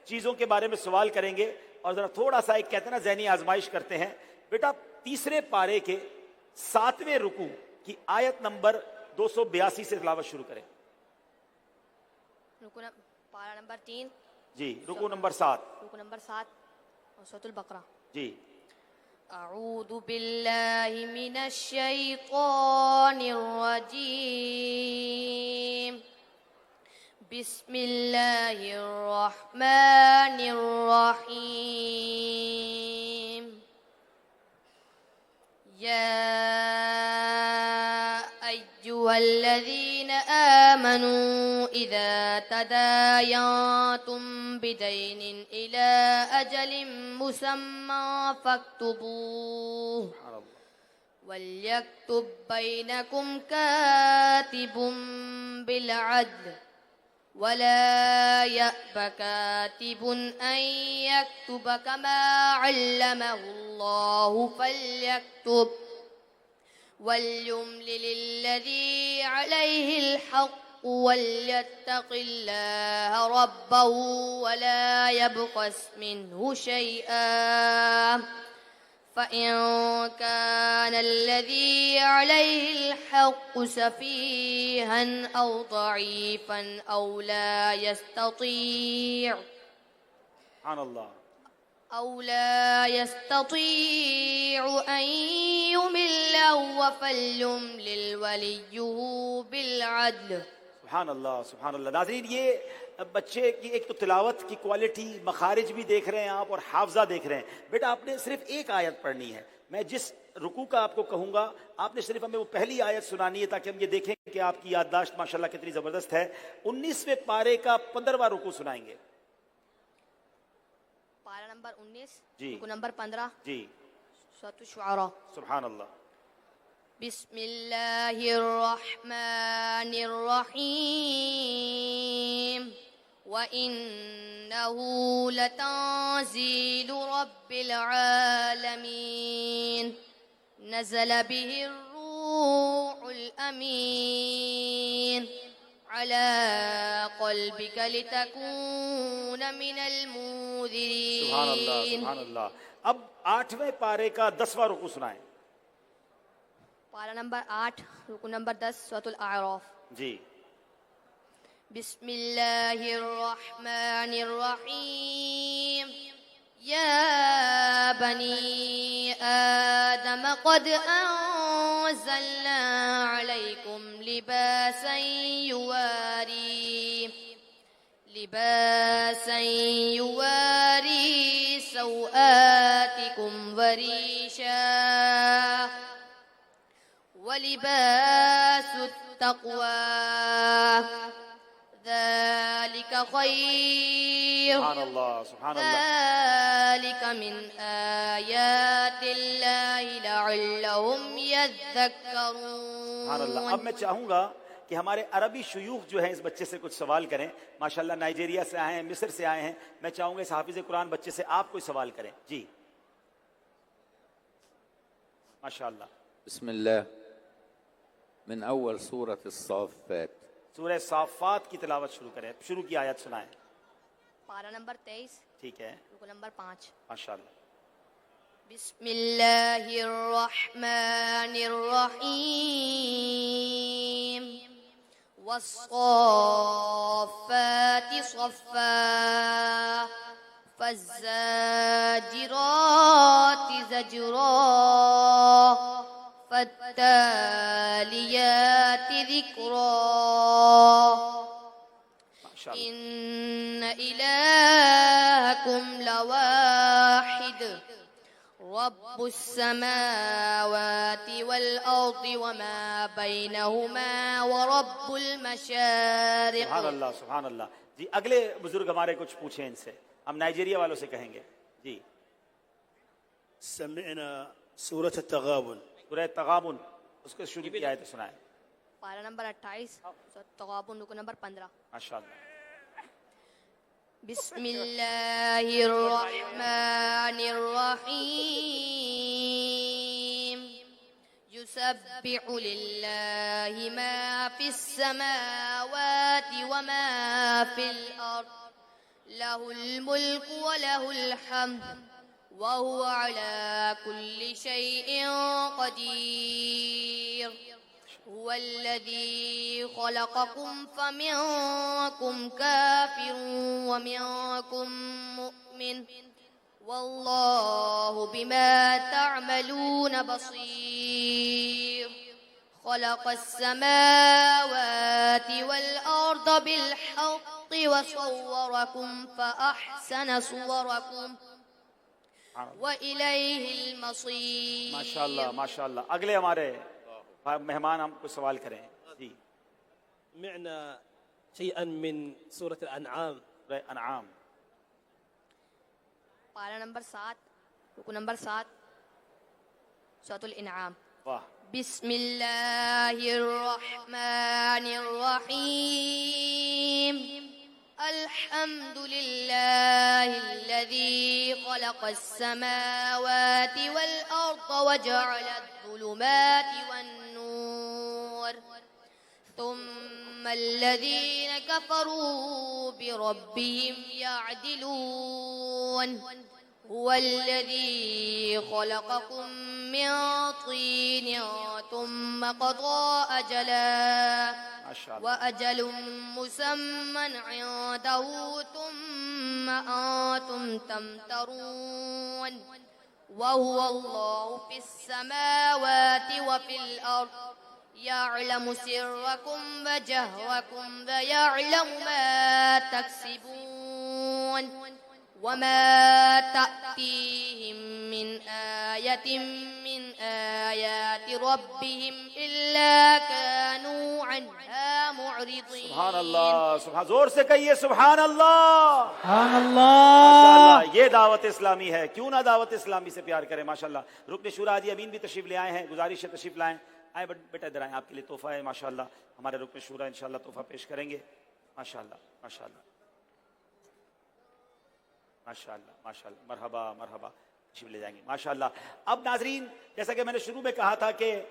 चीजों के बारे में सवाल करेंगे और जरा थोड़ा सा एक कहते हैं ना ज़हनी आजमाइश करते हैं। बेटा तीसरे पारे के 7वें रुकू की आयत नंबर 282 से तिलावत शुरू करें। पारा नंबर 3 जी, रुकू नंबर 7 सूरह बकरा जी। अऊज़ु बिल्लाहि मिनश शैतानिर रजीम बिस्मिल्लाहिर रहमानिर रहीम या अय्युहल्लज़ीना आमनू इज़ा तदायंतुम बिदैनिन इला अजलिन मुसम्मा फक्तुबूह वल्यक्तुब बैनकुम कातिबुम बिलअद्ल वला यअब कातिबुन अन यक्तुब कमा अल्लमहुल्लाहु फल्यक्तुब वल्युमलिल्लज़ी अलैहिल हक़्क़ु वल्यत्तक़िल्लाह रब्बहु वला यबख़स मिन्हु शैआ फ़इन कानल्लज़ी अलैहिल हक़्क़ु सफ़ीहन औ ज़ईफ़न औ ला यस्ततीअ अन युमिल्ला फ़ल्युमलिल वलिय्युहु बिलअद्ल। सुभान अल्लाह, सुभान अल्लाह। नाज़रीन, ये बच्चे की एक तो तिलावत की क्वालिटी, मखारिज भी देख रहे हैं आप और हाफजा देख रहे हैं। बेटा आपने सिर्फ एक आयत पढ़नी है। मैं जिस रुकू का आपको कहूंगा आपने सिर्फ हमें वो पहली आयत सुनानी है ताकि हम ये देखें कि आपकी याददाश्त माशाल्लाह कितनी जबरदस्त है। 19वें पारे का 15वां रुकू सुनाएंगे। पारा नंबर 19 जी, रुकू नंबर 15 जी। सूरह शुआरा। सुभान अल्लाह। बिस्मिल्लाहिर्रहमानिर्रहीम व इन्नहु लतंज़ीलु रब्बिल आलमीन नज़ल बिहिर रूहुल अमीन अला क़ल्बिका लितकून मिनल मुंज़िरीन। सुभान अल्लाह, सुभान अल्लाह। अब 8वें पारे का 10वां रुकू सुनाएं। पारा नंबर 8 रुकू नंबर 10 सूरह आराफ। जी। बिस्मिल्लाहिर्रहमानिर्रहीम या बनी आदम क़द अंज़लना अलैकुम लिबासन युवारी सौआतिकुम वरीशा वलिबासुत तक़वा ज़ालिका खैर सुभान अल्लाह, सुभान अल्लाह। ज़ालिका मिन आयातिल्लाहि लअल्लहुम यज़्ज़क्करून। सुभान अल्लाह। अब मैं चाहूंगा कि हमारे अरबी शुयूख जो हैं इस बच्चे से कुछ सवाल करें। माशाल्लाह नाइजीरिया से आए हैं, मिस्र से आए हैं। मैं चाहूंगा इस हाफिज कुरान बच्चे से आप कोई सवाल करें। जी माशाल्लाह। बिस्मिल्लाह मिन अव्वल सूरत अस्साफ़ात। सूरह साफ़ात की तिलावत शुरू करें। शुरू की आयत सुनाएं। पारा नंबर 23 ठीक है। रुकू नंबर 5 माशाल्लाह। बिस्मिल्लाहिर्रहमानिर्रहीम वस्साफ़ाति सफ़्फ़ा फ़ज़्ज़ाजिराति ज़ज्रा फ़त्तालियाति ज़िक्रा इन्न इलाहकुम लवाहिद रब्बुस समावाति वल अर्दि वमा बैनहुमा व रब्बुल मशारिक़। सुभान अल्लाह, सुभान अल्लाह। जी अगले बुजुर्ग हमारे कुछ पूछें इनसे। हम नाइजीरिया वालों से कहेंगे। जी समिअना सूरत तगाबुन। सूरह तगाबुन उसको शुरू की आयत सुनाएं। पारा नंबर 28 सूरह तगाबुन रुकू नंबर 15। माशाल्लाह। बिस्मिल्लाहिर्रहमानिर्रहीम युसब्बिहु लिल्लाहि मा फिस समावाति व मा फिल अर्द लहुल मुल्क व लहुल हम्द व हुवा अला कुल्लि शैइन क़दीर हुवल्लज़ी ख़लक़कुम फमिनकुम काफ़िरुन व मिनकुम मुमिन वल्लाहु बिमा तअमलून बसीर खलक़स समावाति वल अर्द बिल हक़्क़ि व सव्वरकुम फ़अहसन सुवरकुम व इलैहिल मसीर। माशाल्लाह माशाल्लाह। अगले हमारे मेहमान हमको सवाल करें जी। معنى شيئا من سورة الأنعام. अनआम। पारा नंबर 7 रुकू नंबर 7 सूरतुल इनआम। वाह। बिस्मिल्लाहिर रहमानिर रहीम अल्हम्दुलिल्लाहिल्लज़ी खलक़स समावाति वल अर्द व जअलद ज़ुलुमाति वन नूर थुम्मल्लज़ीन कफ़रू बिरब्बिहिम यअदिलून हुवल्लज़ी खलक़कुम मिन तीन थुम्म क़ज़ा अजला व अजलुम मुसम्मन इंदहु थुम्म अंतुम तमतरून व हुवल्लाहु फिस समावाति व फिल अर्द यअलमु सिर्रकुम व जहरकुम व यअलमु मा तक्सिबून वमा तअतीहिम मिन आयतिन मिन आयाति रब्बिहिम इल्ला कानू अन्हा मुअरिदीन। सुभान अल्लाह। सुभान, जोर से कहिए सुभान अल्लाह। सुभान अल्लाह। माशाल्लाह, ये दावत इस्लामी है। क्यों ना दावत इस्लामी से प्यार करें। माशाल्लाह। रुकन शुरा हाजी अमीन भी तशरीफ ले आए हैं। गुजारिश है तशरीफ लाएं। आए बेटा इधर आए, आपके लिए तोहफा है माशाल्लाह। हमारे रुकन शुरा इंशाल्लाह तोहफा पेश करेंगे। माशाल्लाह माशाल्लाह माशाल्लाह माशाल्लाह। मरहबा मरहबा। तशरीफ ले जाएंगे माशाल्लाह। अब नाजरीन, जैसा कि मैंने शुरू में कहा था कि